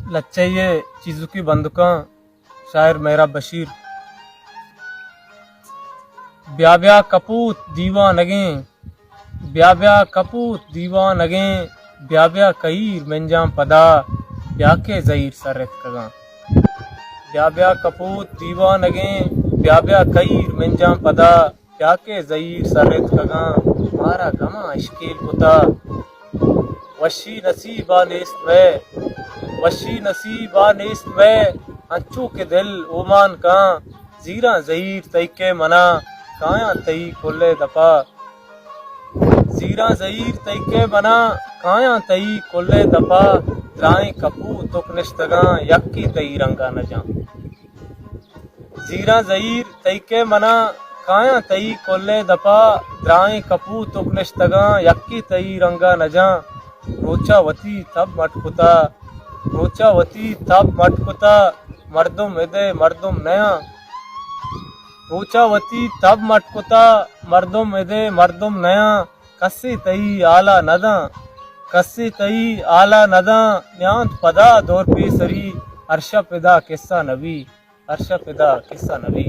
लच्चैये चीज़ों की बंदूकां। शायर मेरा बशीर। ब्या ब्या कपूत दीवानगें, ब्या ब्या कपूत दीवानगें, ब्या ब्या कईर मंजाम पदा, ब्या के ज़ईर सरत कगां। ब्या ब्या कपूत दीवानगें, ब्या ब्या कईर मंजाम पदा, ब्या के ज़ईर सरत कगां। मारा गमा इश्कील कुता, वशी नसीबा नेस्त में, वशी नसीबा नेस्त में, अंचू के दिल ओमान का, जीरा ज़हीर तईके मना, काया तई कोल्ले दपा। जीरा ज़हीर तईके मना, काया तई कोल्ले दपा, राय कपू तुक निश्तगां, यक्की तई रंगा न जा। जीरा ज़हीर तईके मना, काया तई कोल्ले दपा, द्राय कपू तुक निश्तगां, यक्की तई रंगा न जा। रोचा वती तब मटकुता, रोचा वती तब मटकुता, मर्दुम इदे मर्दुम नया। रोचा वती तब मटकुता, मर्दुम इदे मर्दुम नया। कस्सी तई आला नदा, कस्सी तई आला नदा, न्यांत पदा दौर पेसरी, अर्शा पिदा किस्सा नबी, अर्शा पिदा किस्सा नबी।